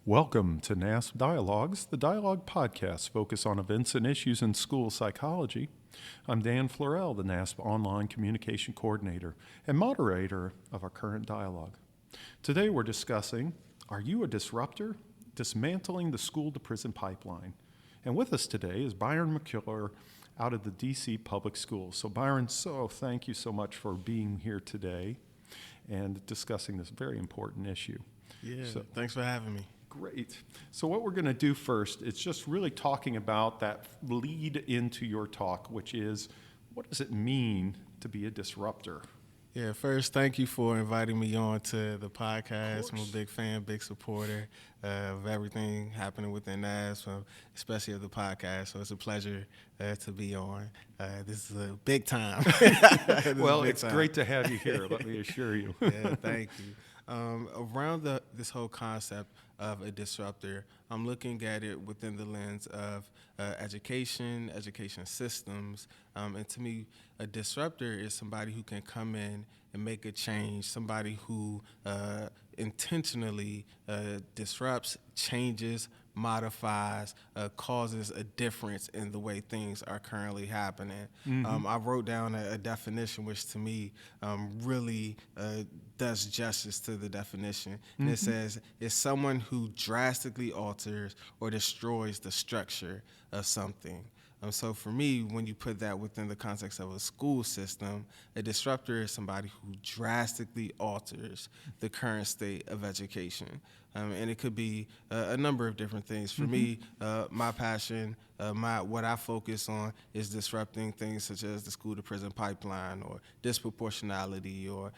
Welcome to NASP Dialogues, the dialogue podcast focused on events and issues in school psychology. I'm Dan Florell, the NASP Online Communication Coordinator and moderator of our current dialogue. Today we're discussing, are you a disruptor? Dismantling the school-to-prison pipeline. And with us today is Byron McCullough out of the DC Public Schools. So Byron, thank you so much for being here today and discussing this very important issue. Yeah, thanks for having me. Great. So what we're going to do first is just really talking about that lead into your talk, which is, what does it mean to be a disruptor? Yeah, first, thank you for inviting me on to the podcast. I'm a big fan, big supporter of everything happening within NASP, especially of the podcast. So it's a pleasure to be on. This is a big time. Well, it's great to have you here, let me assure you. Yeah, thank you. Around this whole concept of a disruptor, I'm looking at it within the lens of education systems, and to me, a disruptor is somebody who can come in and make a change, somebody who intentionally disrupts, changes, modifies, causes a difference in the way things are currently happening. I wrote down a definition which to me really does justice to the definition. And it says, it's someone who drastically alters or destroys the structure of something. So for me, when you put that within the context of a school system, a disruptor is somebody who drastically alters the current state of education. And it could be a number of different things. For me, my passion, what I focus on is disrupting things such as the school-to-prison pipeline or disproportionality or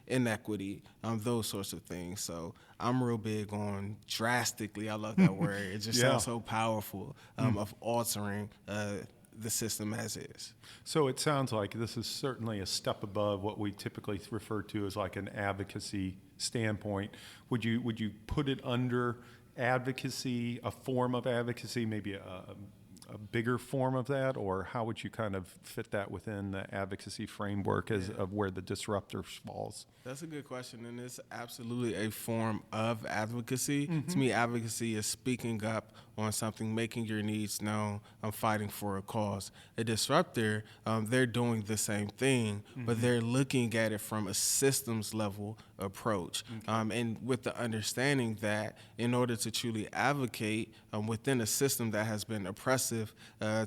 inequity, those sorts of things. So I'm real big on drastically, I love that word. It just sounds so powerful, of altering the system as is. So it sounds like this is certainly a step above what we typically refer to as like an advocacy standpoint. Would you put it under advocacy, a form of advocacy, maybe a bigger form of that, or how would you kind of fit that within the advocacy framework of where the disruptor falls? That's a good question, and it's absolutely a form of advocacy. To me, advocacy is speaking up on something, making your needs known, fighting for a cause. A disruptor, they're doing the same thing, but they're looking at it from a systems level approach, and with the understanding that in order to truly advocate within a system that has been oppressive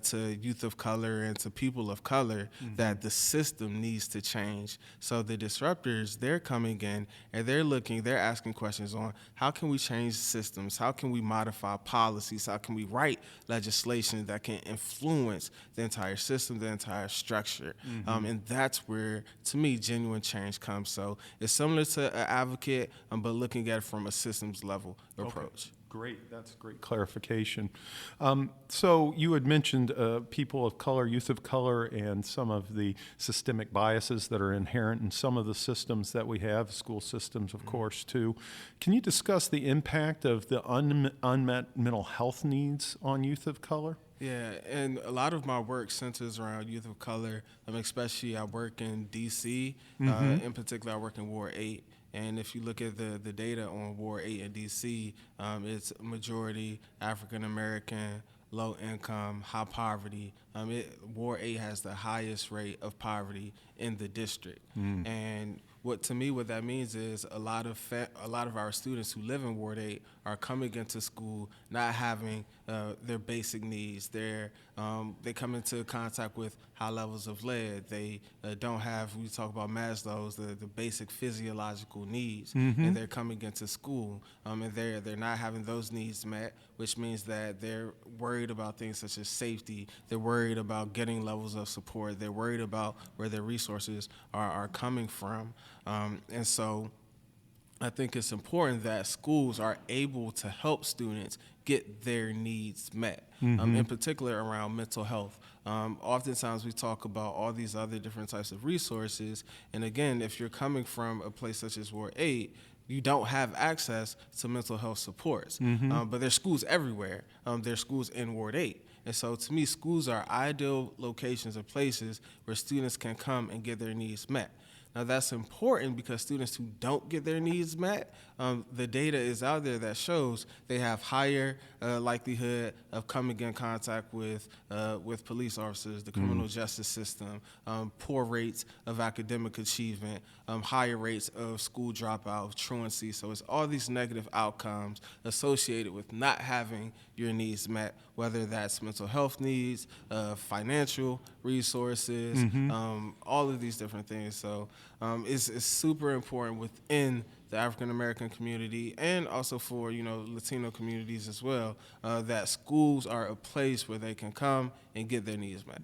to youth of color and to people of color, that the system needs to change. So the disruptors, they're coming in and they're asking questions on how can we change systems, how can we modify policies, how can we write legislation that can influence the entire system, the entire structure. And that's where, to me, genuine change comes. So it's similar to an advocate, but looking at it from a systems level approach. Okay. Great. That's great clarification. So you had mentioned people of color, youth of color, and some of the systemic biases that are inherent in some of the systems that we have, school systems, of course, too. Can you discuss the impact of the unmet mental health needs on youth of color? Yeah, and a lot of my work centers around youth of color, especially I work in D.C., in particular I work in Ward 8. And if you look at the data on Ward 8 in D.C., it's majority African-American, low income, high poverty. Ward 8 has the highest rate of poverty in the district. And what that means is a lot of our students who live in Ward 8 are coming into school not having their basic needs. They come into contact with high levels of lead. They don't have, we talk about Maslow's, the basic physiological needs, and they're coming into school, and they're not having those needs met, which means that they're worried about things such as safety. They're worried about getting levels of support. They're worried about where their resources are coming from. And so I think it's important that schools are able to help students get their needs met, in particular around mental health. Oftentimes we talk about all these other different types of resources, and again, if you're coming from a place such as Ward 8, you don't have access to mental health supports. But there's schools everywhere. There's schools in Ward 8. And so to me, schools are ideal locations or places where students can come and get their needs met. Now, that's important because students who don't get their needs met, the data is out there that shows they have higher likelihood of coming in contact with police officers, the criminal justice system, poor rates of academic achievement, higher rates of school dropout, of truancy. So it's all these negative outcomes associated with not having your needs met, whether that's mental health needs, financial resources, all of these different things. So it's super important within the African American community and also for Latino communities as well, that schools are a place where they can come and get their needs met.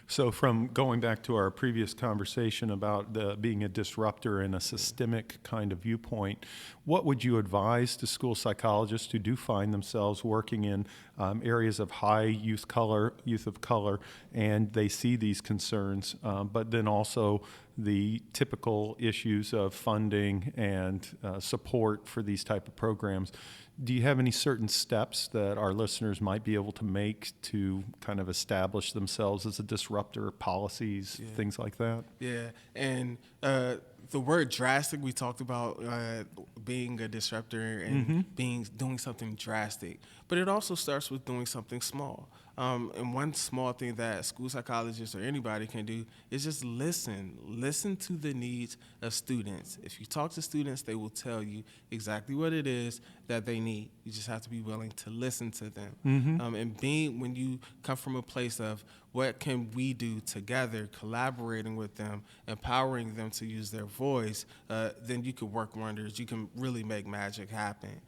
So from going back to our previous conversation about being a disruptor and a systemic kind of viewpoint, what would you advise to school psychologists who do find themselves working in areas of high youth of color, and they see these concerns, but then also the typical issues of funding and support for these type of programs? Do you have any certain steps that our listeners might be able to make to kind of establish themselves as a disruptor, policies, things like that? Yeah, and the word drastic, we talked about being a disruptor and doing something drastic, but it also starts with doing something small. And one small thing that school psychologists or anybody can do is just listen to the needs of students. If you talk to students, they will tell you exactly what it is that they need. You just have to be willing to listen to them. And when you come from a place of what can we do together, collaborating with them, empowering them to use their voice, then you can work wonders. You can really make magic happen.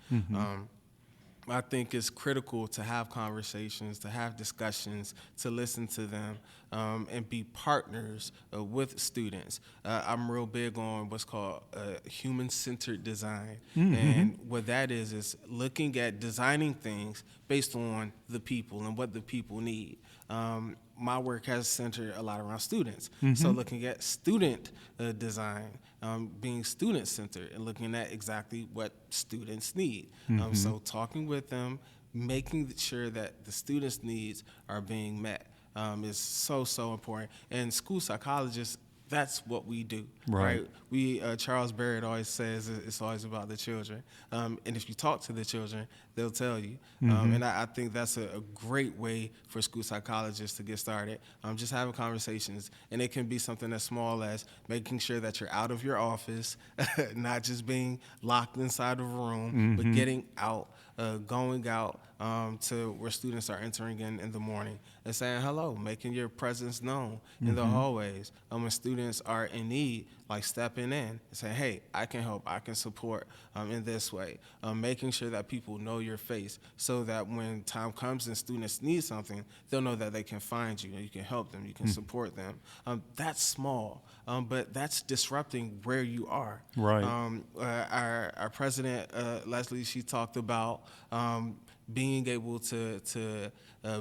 I think it's critical to have conversations, to have discussions, to listen to them, and be partners with students. I'm real big on what's called human-centered design. And what that is looking at designing things based on the people and what the people need. My work has centered a lot around students. So looking at student design, being student-centered and looking at exactly what students need. So talking with them, making sure that the students' needs are being met is so important. And school psychologists, that's what we do, right? We Charles Barrett always says it's always about the children, and if you talk to the children, they'll tell you. And I think that's a great way for school psychologists to get started. Just having conversations, and it can be something as small as making sure that you're out of your office, not just being locked inside of a room, but getting out, going out to where students are entering in the morning and saying hello, making your presence known in the hallways. When students are in need, like stepping in and saying, hey, I can help, I can support in this way. Making sure that people know your face so that when time comes and students need something, they'll know that they can find you and you can help them, you can support them. That's small, but that's disrupting where you are. Right. Our president, Leslie, she talked about being able to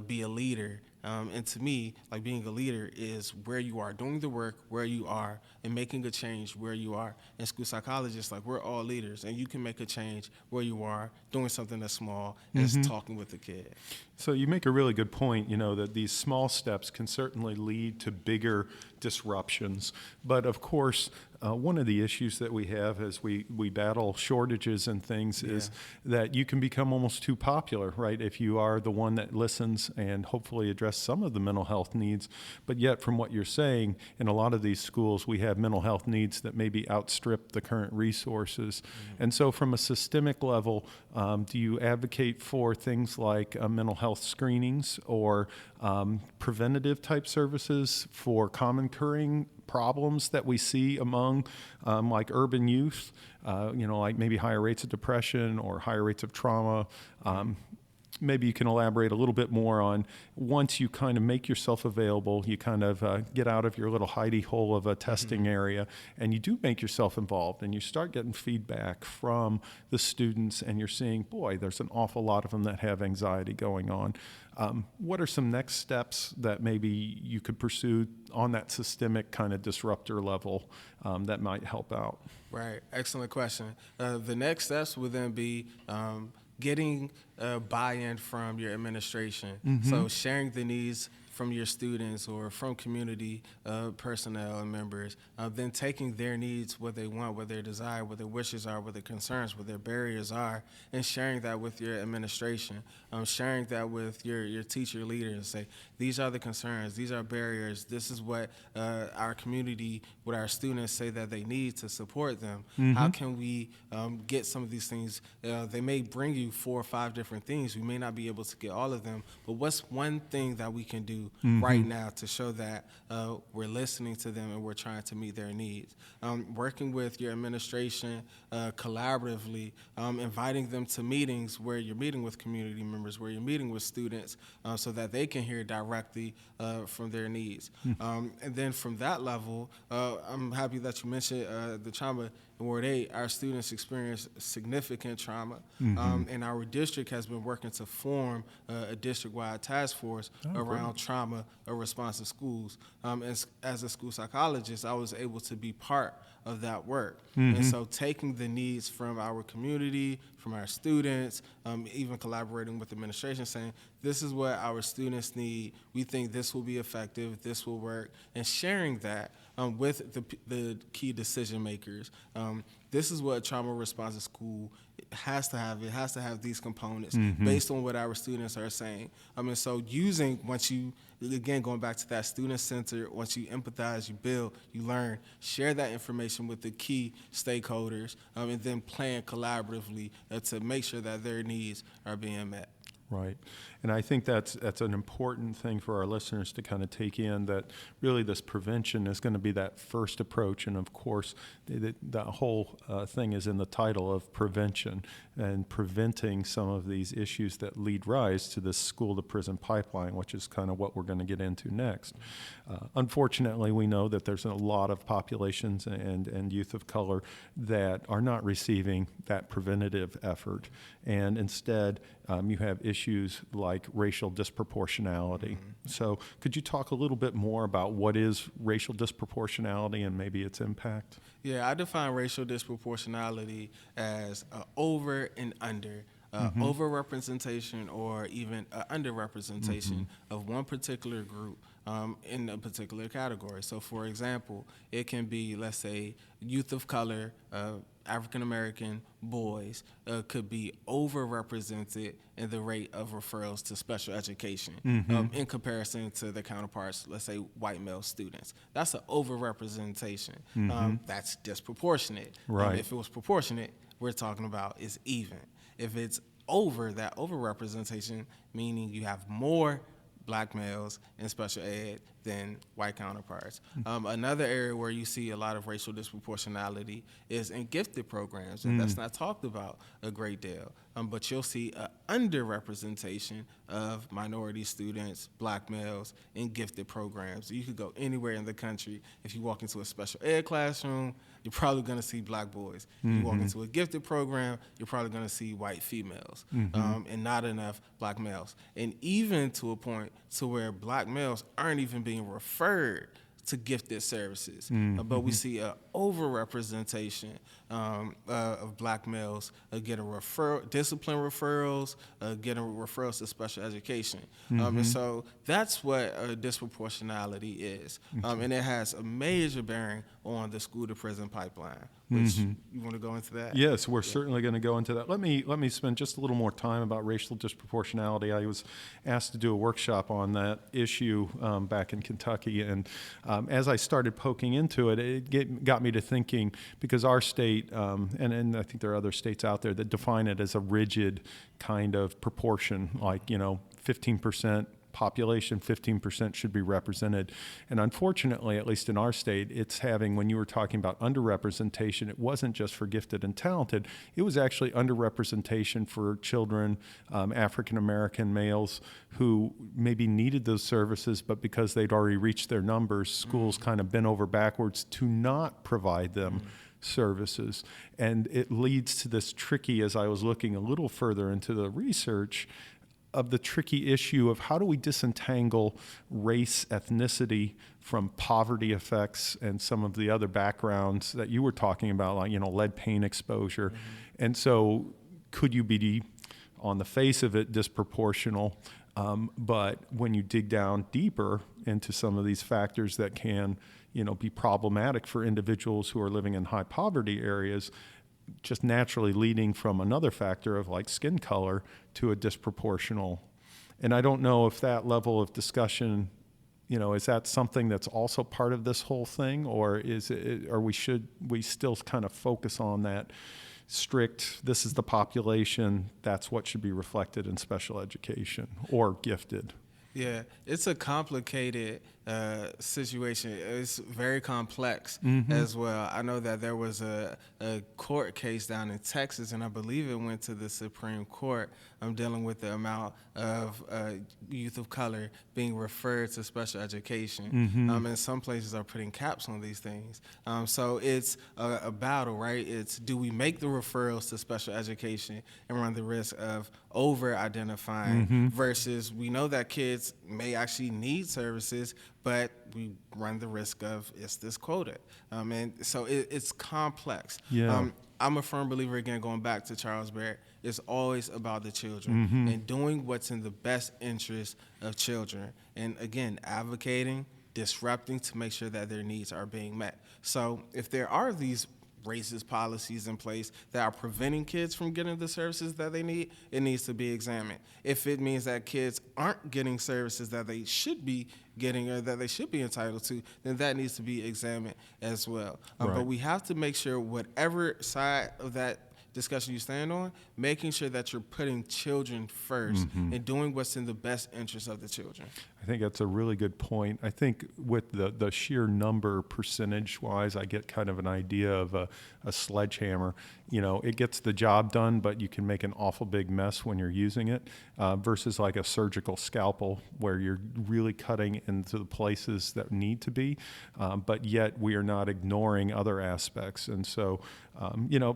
be a leader. And to me, like being a leader is where you are, doing the work where you are, and making a change where you are. And school psychologists, like we're all leaders, and you can make a change where you are, doing something that's small, as talking with the kid. So you make a really good point, that these small steps can certainly lead to bigger disruptions. But of course, one of the issues that we have as we battle shortages and things is that you can become almost too popular, right? If you are the one that listens and hopefully address some of the mental health needs. But yet, from what you're saying, in a lot of these schools, we have mental health needs that maybe outstrip the current resources. And so from a systemic level, do you advocate for things like mental health screenings or preventative type services for common occurring problems that we see among like urban youth, like maybe higher rates of depression or higher rates of trauma? Maybe you can elaborate a little bit more on once you kind of make yourself available, you kind of get out of your little hidey hole of a testing area, and you do make yourself involved, and you start getting feedback from the students, and you're seeing, boy, there's an awful lot of them that have anxiety going on. What are some next steps that maybe you could pursue on that systemic kind of disruptor level that might help out? Right. Excellent question. The next steps would then be getting buy-in from your administration. So sharing the needs from your students or from community personnel and members, then taking their needs, what they want, what their desire, what their wishes are, what their concerns, what their barriers are, and sharing that with your administration, sharing that with your teacher leaders. Say, these are the concerns, these are barriers, this is what our community, what our students say that they need to support them. How can we get some of these things? They may bring you 4 or 5 different things. We may not be able to get all of them, but what's one thing that we can do right now to show that we're listening to them and we're trying to meet their needs? Working with your administration collaboratively, inviting them to meetings where you're meeting with community members, where you're meeting with students, so that they can hear directly from their needs. And then from that level, I'm happy that you mentioned the trauma in Ward 8. Our students experience significant trauma, and our district has been working to form a district-wide task force around trauma responsive schools. As a school psychologist, I was able to be part of that work. And so taking the needs from our community, from our students, even collaborating with administration, saying, this is what our students need, we think this will be effective, this will work, and sharing that with the key decision makers. This is what trauma responsive school has to have. It has to have these components based on what our students are saying. And so once you, again, going back to that student center, once you empathize, you build, you learn, share that information with the key stakeholders, and then plan collaboratively to make sure that their needs are being met. Right. And I think that's an important thing for our listeners to kind of take in, that really this prevention is going to be that first approach. And of course, the whole thing is in the title of prevention, and preventing some of these issues that lead rise to this school to prison pipeline, which is kind of what we're going to get into next. Unfortunately, we know that there's a lot of populations and youth of color that are not receiving that preventative effort. And instead, you have issues like racial disproportionality. So could you talk a little bit more about what is racial disproportionality and maybe its impact? Yeah, I define racial disproportionality as over and under. Overrepresentation or even underrepresentation of one particular group in a particular category. So, for example, it can be, let's say, youth of color, African American boys could be overrepresented in the rate of referrals to special education in comparison to their counterparts, let's say white male students. That's an overrepresentation. That's disproportionate. Right. If it was proportionate, we're talking about is even. If it's over, that overrepresentation, meaning you have more black males in special ed than white counterparts. Another area where you see a lot of racial disproportionality is in gifted programs, and that's not talked about a great deal. But you'll see an underrepresentation of minority students, black males, in gifted programs. You could go anywhere in the country. If you walk into a special ed classroom, you're probably going to see black boys. You walk into a gifted program, you're probably going to see white females, and not enough black males. And even to a point to where black males aren't even being referred to gifted services. But we see an overrepresentation of black males getting discipline referrals, getting referrals to special education. And so that's what disproportionality is. And it has a major bearing on the school to prison pipeline. Which you want to go into that? Yes, we're certainly going to go into that. Let me spend just a little more time about racial disproportionality. I was asked to do a workshop on that issue back in Kentucky, and as I started poking into it, it got me to thinking, because our state, and I think there are other states out there that define it as a rigid kind of proportion, like 15%. Population, 15% should be represented. And unfortunately, at least in our state, it's having, when you were talking about underrepresentation, it wasn't just for gifted and talented, it was actually underrepresentation for children, African-American males who maybe needed those services, but because they'd already reached their numbers, schools kind of bent over backwards to not provide them services. And it leads to this tricky, as I was looking a little further into the research, of the tricky issue of how do we disentangle race, ethnicity from poverty effects and some of the other backgrounds that you were talking about, like, lead paint exposure. And so could you be on the face of it, disproportional. But when you dig down deeper into some of these factors that can, be problematic for individuals who are living in high poverty areas, just naturally leading from another factor of like skin color to a disproportional. And I don't know if that level of discussion, is that something that's also part of this whole thing, or should we still kind of focus on that strict, this is the population, that's what should be reflected in special education or gifted? Yeah, it's a complicated situation. It's very complex as well. I know that there was a court case down in Texas, and I believe it went to the Supreme Court. Dealing with the amount of youth of color being referred to special education. And some places are putting caps on these things. So it's a battle, right? It's, do we make the referrals to special education and run the risk of over-identifying versus we know that kids may actually need services, but we run the risk of, is this quoted? And so it's complex. Yeah. I'm a firm believer, again, going back to Charles Barrett, it's always about the children and doing what's in the best interest of children. And again, advocating, disrupting to make sure that their needs are being met. So if there are these racist policies in place that are preventing kids from getting the services that they need, it needs to be examined. If it means that kids aren't getting services that they should be getting or that they should be entitled to, then that needs to be examined as well. Right. But we have to make sure whatever side of that discussion you stand on, making sure that you're putting children first and doing what's in the best interest of the children. I think that's a really good point. I think with the sheer number percentage-wise, I get kind of an idea of a sledgehammer. It gets the job done, but you can make an awful big mess when you're using it versus like a surgical scalpel where you're really cutting into the places that need to be, but yet we are not ignoring other aspects. And so,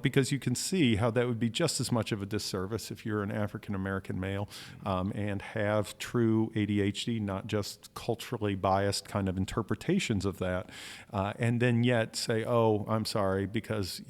because you can see how that would be just as much of a disservice if you're an African-American male and have true ADHD, not just culturally biased kind of interpretations of that, and then yet say, oh, I'm sorry, because,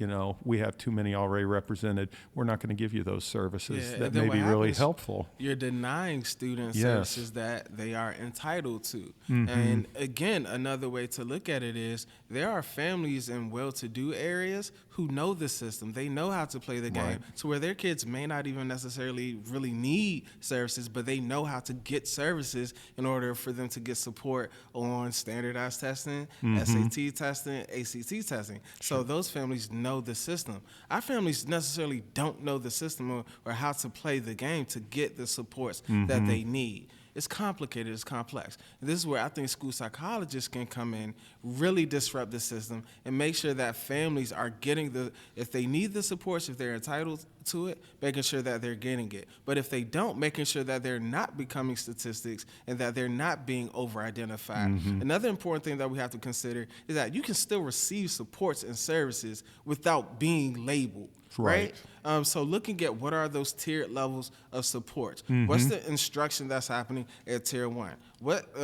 we have too many already represented, we're not going to give you those services that may be really helpful. You're denying students services that they are entitled to. And again, another way to look at it is there are families in well-to-do areas who know the system. They know how to play the game to where their kids may not even necessarily really need services, but they know how to get services in order for them to get support on standardized testing, SAT testing, ACT testing. So those families know the system. Our families necessarily don't know the system or how to play the game to get the supports that they need. It's complicated, it's complex. And this is where I think school psychologists can come in, really disrupt the system, and make sure that families are getting if they need the supports, if they're entitled to it, making sure that they're getting it. But if they don't, making sure that they're not becoming statistics and that they're not being over-identified. Another important thing that we have to consider is that you can still receive supports and services without being labeled. Right? So looking at what are those tiered levels of support. What's the instruction that's happening at tier 1? What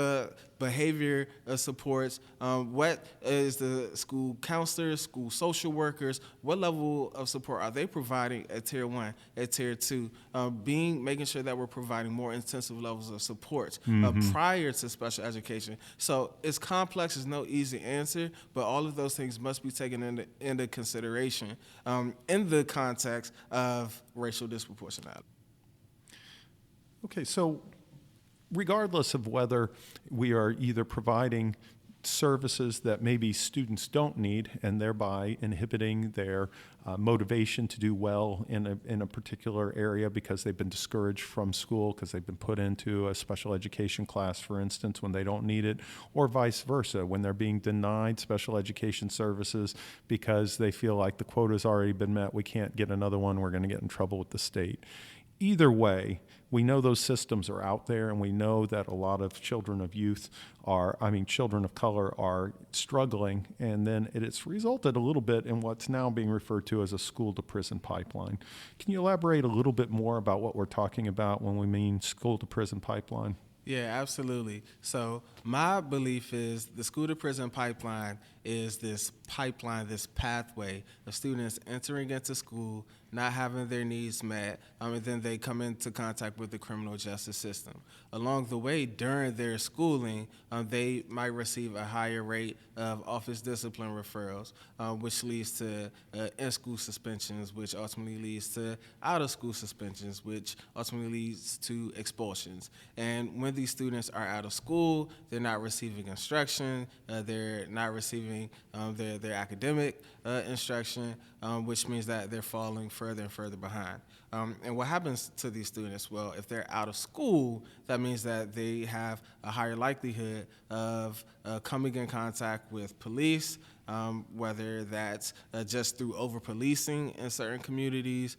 behavior supports? What is the school counselors, school social workers? What level of support are they providing at tier 1, at tier 2? Making sure that we're providing more intensive levels of support prior to special education. So it's complex, there's no easy answer, but all of those things must be taken into consideration in the context of racial disproportionality. Okay, so regardless of whether we are either providing services that maybe students don't need and thereby inhibiting their motivation to do well in a particular area because they've been discouraged from school because they've been put into a special education class, for instance, when they don't need it, or vice versa, when they're being denied special education services because they feel like the quota's already been met, we can't get another one, we're going to get in trouble with the state. Either way, we know those systems are out there, and we know that a lot of children of color are struggling, and then it's resulted a little bit in what's now being referred to as a school-to-prison pipeline. Can you elaborate a little bit more about what we're talking about when we mean school-to-prison pipeline? Yeah, absolutely. So my belief is the school-to-prison pipeline is this pipeline, this pathway of students entering into school, not having their needs met, and then they come into contact with the criminal justice system. Along the way, during their schooling, they might receive a higher rate of office discipline referrals, which leads to in-school suspensions, which ultimately leads to out-of-school suspensions, which ultimately leads to expulsions. And when these students are out of school, they're not receiving instruction, they're not receiving their academic instruction, which means that they're falling further and further behind. And what happens to these students? Well, if they're out of school, that means that they have a higher likelihood of coming in contact with police, whether that's just through over-policing in certain communities.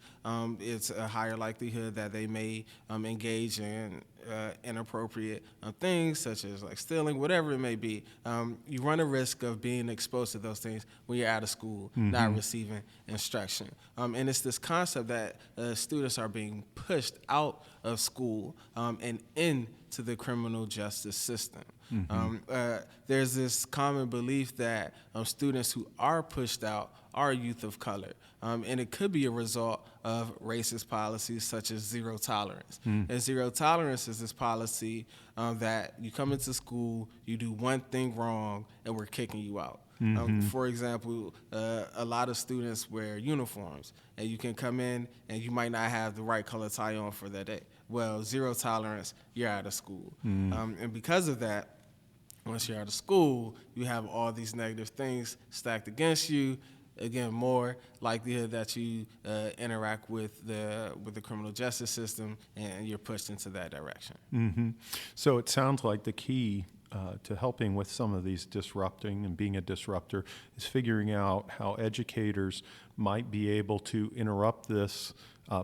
It's a higher likelihood that they may engage in inappropriate things, such as like stealing, whatever it may be. You run a risk of being exposed to those things when you're out of school, not receiving instruction. And it's this concept that students are being pushed out of school and into the criminal justice system. There's this common belief that students who are pushed out are youth of color, and it could be a result of racist policies such as zero tolerance. And zero tolerance is this policy that you come into school, you do one thing wrong, and we're kicking you out. For example, a lot of students wear uniforms, and you can come in and you might not have the right color tie on for that day. Well, zero tolerance, you're out of school. And because of that, once you're out of school, you have all these negative things stacked against you. Again, more likelihood that you interact with the criminal justice system, and you're pushed into that direction. So it sounds like the key to helping with some of these disrupting and being a disruptor is figuring out how educators might be able to interrupt this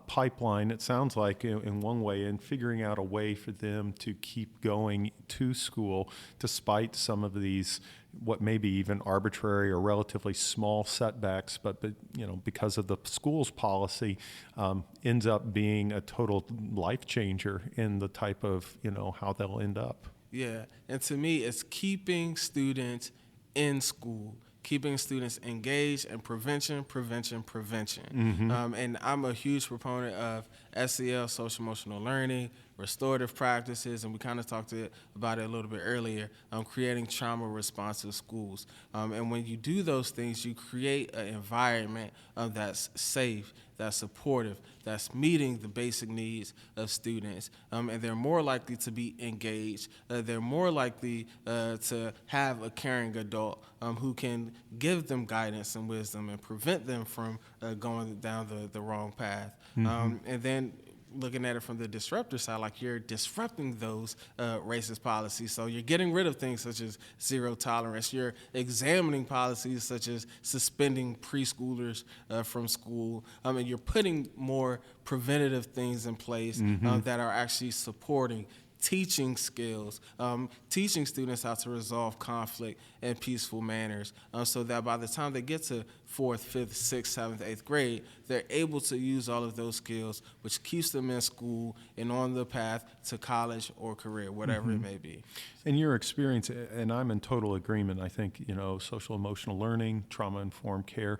pipeline, it sounds like, in one way, and figuring out a way for them to keep going to school despite some of these, what may be even arbitrary or relatively small setbacks, but because of the school's policy, ends up being a total life changer in the type of, how they'll end up. Yeah, and to me, it's keeping students in school, keeping students engaged, and prevention. And I'm a huge proponent of SEL, social emotional learning, restorative practices, and we kind of talked about it a little bit earlier, creating trauma responsive schools. And when you do those things, you create an environment that's safe, that's supportive, that's meeting the basic needs of students, and they're more likely to be engaged. They're more likely to have a caring adult who can give them guidance and wisdom and prevent them from going down the wrong path. And then looking at it from the disruptor side, like you're disrupting those racist policies. So you're getting rid of things such as zero tolerance. You're examining policies such as suspending preschoolers from school. And you're putting more preventative things in place that are actually supporting teaching skills, teaching students how to resolve conflict in peaceful manners, so that by the time they get to 4th, 5th, 6th, 7th, 8th grade, they're able to use all of those skills, which keeps them in school and on the path to college or career, whatever it may be. In your experience, and I'm in total agreement, I think, social emotional learning, trauma-informed care,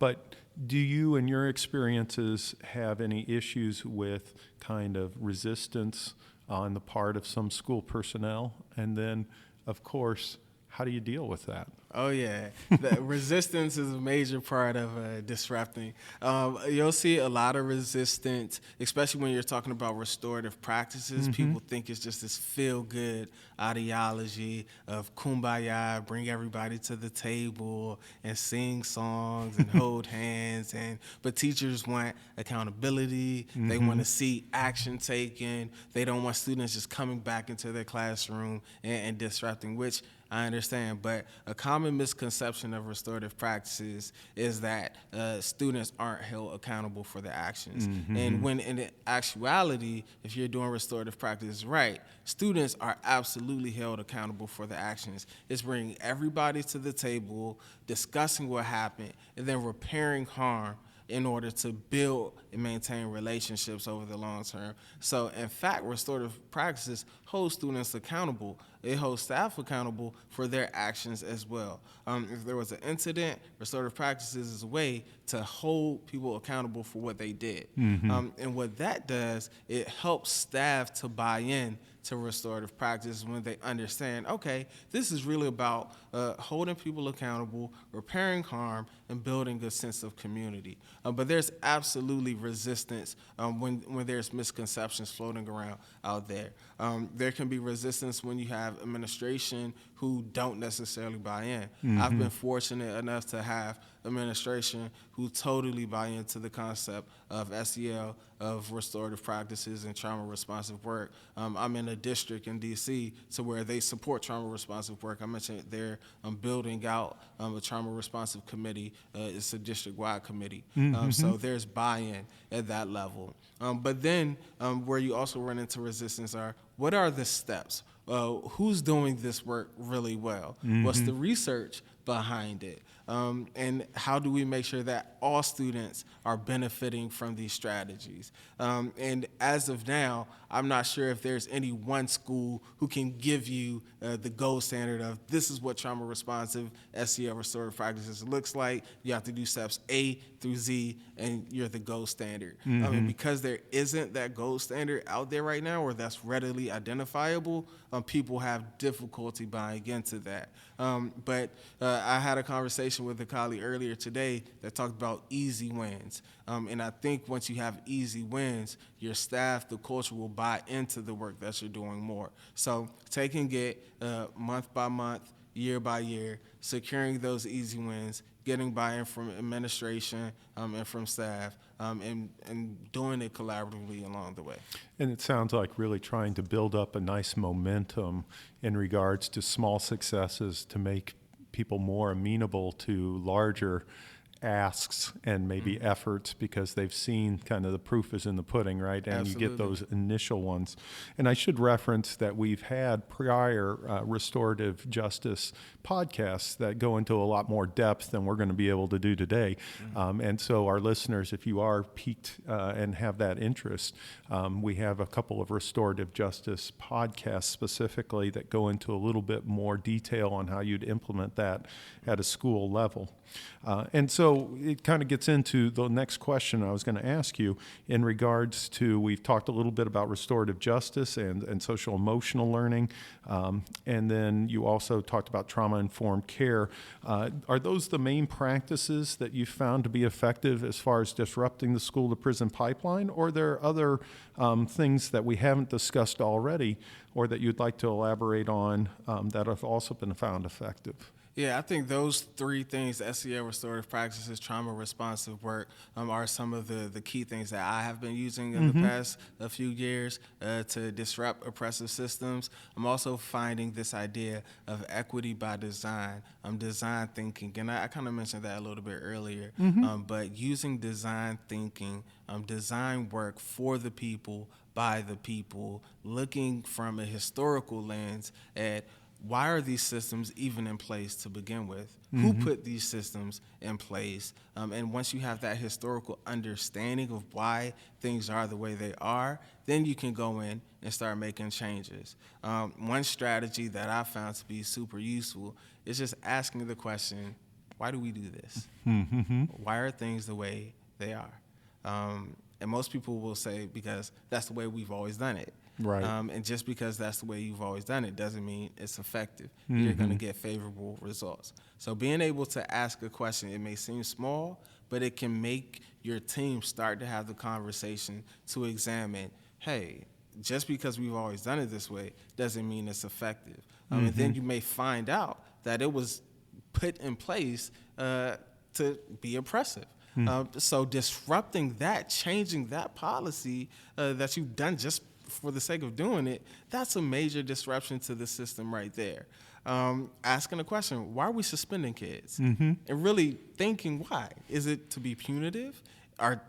but do you, in your experiences, have any issues with kind of resistance on the part of some school personnel? And then, of course, how do you deal with that? Oh, yeah. The resistance is a major part of disrupting. You'll see a lot of resistance, especially when you're talking about restorative practices. People think it's just this feel-good ideology of kumbaya, bring everybody to the table and sing songs and hold hands. But teachers want accountability. They want to see action taken. They don't want students just coming back into their classroom and disrupting, which I understand, but a common misconception of restorative practices is that students aren't held accountable for their actions. And when in actuality, if you're doing restorative practice right, students are absolutely held accountable for their actions. It's bringing everybody to the table, discussing what happened, and then repairing harm in order to build and maintain relationships over the long term. So in fact, restorative practices hold students accountable. It holds staff accountable for their actions as well. If there was an incident, restorative practices is a way to hold people accountable for what they did. And what that does, it helps staff to buy in to restorative practice when they understand, okay, this is really about holding people accountable, repairing harm, and building a sense of community. But there's absolutely resistance when there's misconceptions floating around out there. There can be resistance when you have administration who don't necessarily buy in. I've been fortunate enough to have administration who totally buy into the concept of SEL, of restorative practices and trauma responsive work. I'm in a district in DC to where they support trauma responsive work. I mentioned they're building out a trauma responsive committee. It's a district-wide committee. So there's buy-in at that level. But then where you also run into resistance are, what are the steps? Who's doing this work really well? What's the research behind it? And how do we make sure that all students are benefiting from these strategies? And as of now, I'm not sure if there's any one school who can give you the gold standard of this is what trauma responsive SEL restorative practices looks like. You have to do steps A through Z, and you're the gold standard. And because there isn't that gold standard out there right now, or that's readily identifiable, people have difficulty buying into that. But I had a conversation with a colleague earlier today that talked about easy wins. And I think once you have easy wins, your staff, the culture will buy into the work that you're doing more. So taking it month by month, year by year, securing those easy wins, getting buy-in from administration and from staff, and doing it collaboratively along the way. And it sounds like really trying to build up a nice momentum in regards to small successes to make people more amenable to larger asks and maybe efforts, because they've seen kind of the proof is in the pudding, right? And Absolutely. you get those initial ones. And I should reference that we've had prior restorative justice podcasts that go into a lot more depth than we're going to be able to do today. And so our listeners, if you are piqued and have that interest, we have a couple of restorative justice podcasts specifically that go into a little bit more detail on how you'd implement that at a school level. And so it kind of gets into the next question I was going to ask you in regards to, we've talked a little bit about restorative justice and social emotional learning, and then you also talked about trauma-informed care. Are those the main practices that you found to be effective as far as disrupting the school-to-prison pipeline, or are there other things that we haven't discussed already or that you'd like to elaborate on that have also been found effective? Yeah, I think those three things, SEL, restorative practices, trauma responsive work, are some of the key things that I have been using in the past few years to disrupt oppressive systems. I'm also finding this idea of equity by design, design thinking, and I kind of mentioned that a little bit earlier, but using design thinking, design work for the people, by the people, looking from a historical lens at why are these systems even in place to begin with? Who put these systems in place? And once you have that historical understanding of why things are the way they are, then you can go in and start making changes. One strategy that I found to be super useful is just asking the question, why do we do this? Why are things the way they are? And most people will say, because that's the way we've always done it. Right. And just because that's the way you've always done it doesn't mean it's effective. You're going to get favorable results. So being able to ask a question, it may seem small, but it can make your team start to have the conversation to examine, hey, just because we've always done it this way doesn't mean it's effective. And then you may find out that it was put in place to be oppressive. So disrupting that, changing that policy that you've done just for the sake of doing it, that's a major disruption to the system right there. Asking a question, why are we suspending kids? And really thinking why. Is it to be punitive? Are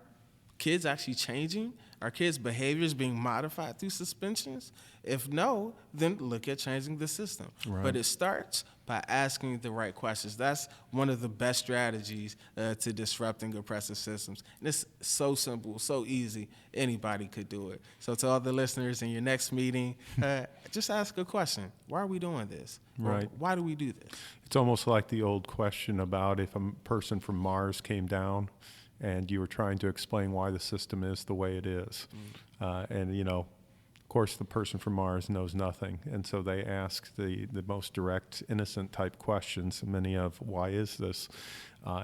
kids actually changing? Are kids' behaviors being modified through suspensions? If no, then look at changing the system. Right. But it starts by asking the right questions. That's one of the best strategies to disrupting oppressive systems. And it's so simple, so easy. Anybody could do it. So to all the listeners in your next meeting, just ask a question. Why are we doing this? Right. Or why do we do this? It's almost like the old question about if a person from Mars came down and you were trying to explain why the system is the way it is. And, you know, of course, the person from Mars knows nothing. And so they ask the most direct, innocent type questions, many of why is this?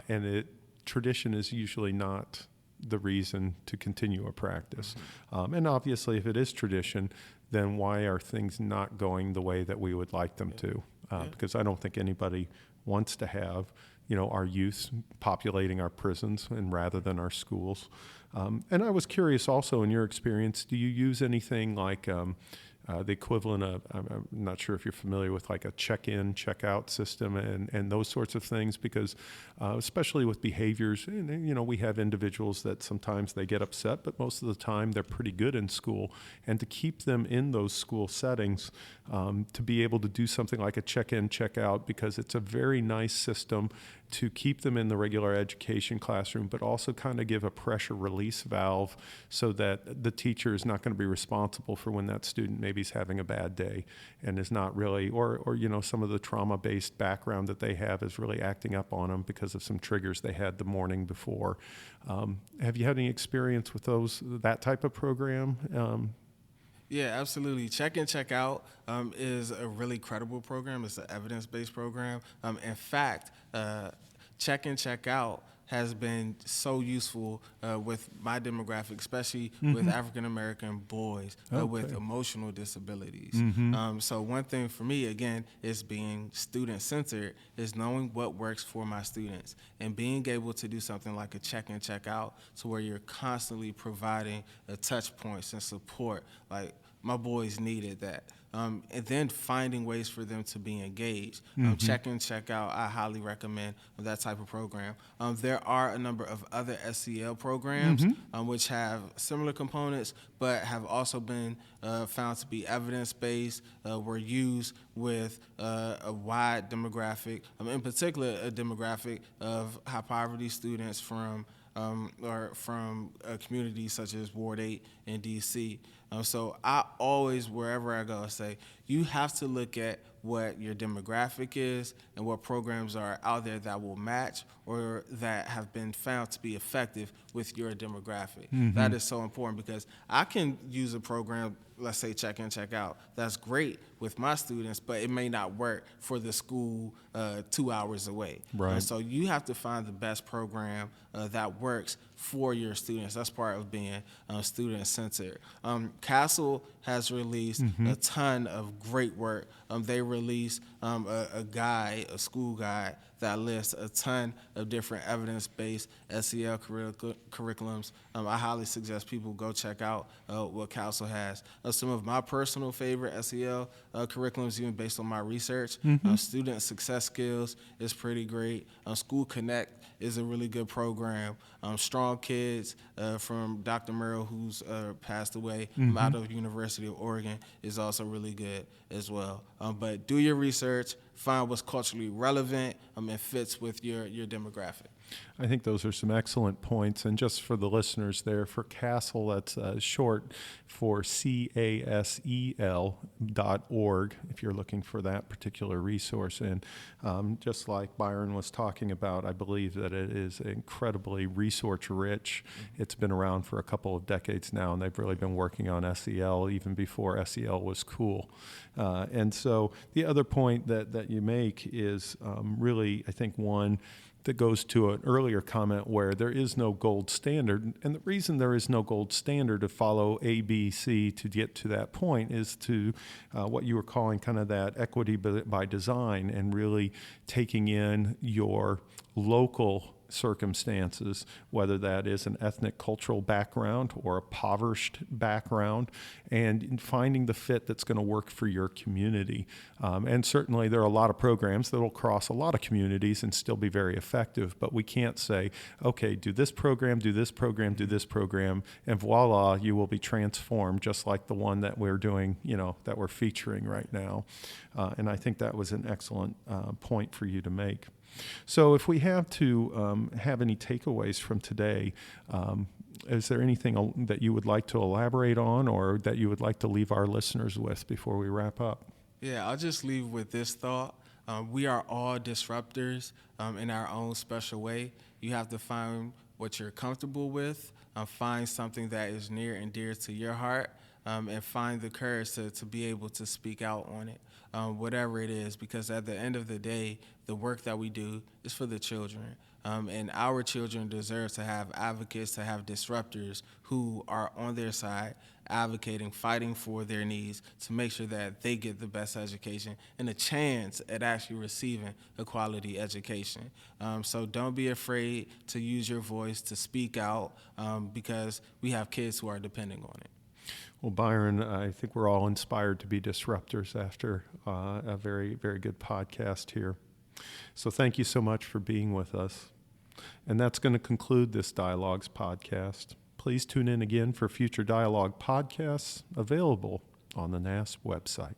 And tradition is usually not the reason to continue a practice. And obviously, if it is tradition, then why are things not going the way that we would like them to? Because I don't think anybody wants to have, you know, our youth populating our prisons and rather than our schools. And I was curious also, in your experience, do you use anything like the equivalent of, I'm not sure if you're familiar with like a check-in, check-out system and those sorts of things, because especially with behaviors, and, you know, we have individuals that sometimes they get upset, but most of the time they're pretty good in school. And to keep them in those school settings, to be able to do something like a check-in, check-out, because it's a very nice system to keep them in the regular education classroom, but also kind of give a pressure release valve so that the teacher is not going to be responsible for when that student maybe is having a bad day and is not really, or you know, some of the trauma-based background that they have is really acting up on them because of some triggers they had the morning before. Have you had any experience with that type of program? Yeah, absolutely. Check in, check out is a really credible program. It's an evidence-based program. In fact, check in, check out has been so useful with my demographic, especially with African American boys with emotional disabilities. So one thing for me, again, is being student-centered, is knowing what works for my students and being able to do something like a check-in, check-out, to where you're constantly providing touch points and support. Like, my boys needed that. And then finding ways for them to be engaged. Check in, check out, I highly recommend that type of program. There are a number of other SEL programs which have similar components, but have also been found to be evidence-based, were used with a wide demographic, in particular a demographic of high poverty students from communities such as Ward 8 in D.C. So I always, wherever I go, say, you have to look at what your demographic is and what programs are out there that will match or that have been found to be effective with your demographic. That is so important, because I can use a program, let's say check in, check out, that's great with my students, but it may not work for the school 2 hours away. Right. So you have to find the best program that works for your students. That's part of being student-centered. Castle has released a ton of great work. They released a school guide that lists a ton of different evidence-based SEL curriculums. I highly suggest people go check out what Castle has. Some of my personal favorite SEL curriculums, even based on my research, Student Success Skills is pretty great. School Connect is a really good program. Strong Kids from Dr. Merrill, who's passed away out of University of Oregon, is also really good as well. But do your research, find what's culturally relevant and fits with your demographic. I think those are some excellent points. And just for the listeners there, for CASEL, that's short for CASEL.org, if you're looking for that particular resource. And just like Byron was talking about, I believe that it is incredibly resource-rich. It's been around for a couple of decades now, and they've really been working on SEL even before SEL was cool. And so the other point that you make is really, I think, one that goes to an earlier comment where there is no gold standard. And the reason there is no gold standard to follow A, B, C to get to that point is to what you were calling kind of that equity by design, and really taking in your local circumstances, whether that is an ethnic cultural background or a impoverished background, and finding the fit that's going to work for your community. And certainly there are a lot of programs that will cross a lot of communities and still be very effective, but we can't say, okay, do this program, do this program, do this program, and voila, you will be transformed, just like the one that we're doing, that we're featuring right now. And I think that was an excellent point for you to make. So if we have to have any takeaways from today, is there anything that you would like to elaborate on or that you would like to leave our listeners with before we wrap up? Yeah, I'll just leave with this thought. We are all disruptors in our own special way. You have to find what you're comfortable with, find something that is near and dear to your heart, and find the courage to be able to speak out on it, whatever it is, because at the end of the day, the work that we do is for the children. And our children deserve to have advocates, to have disruptors who are on their side, advocating, fighting for their needs to make sure that they get the best education and a chance at actually receiving a quality education. So don't be afraid to use your voice, to speak out, because we have kids who are depending on it. Well, Byron, I think we're all inspired to be disruptors after a very, very good podcast here. So thank you so much for being with us. And that's going to conclude this Dialogues podcast. Please tune in again for future Dialogue podcasts available on the NASP website.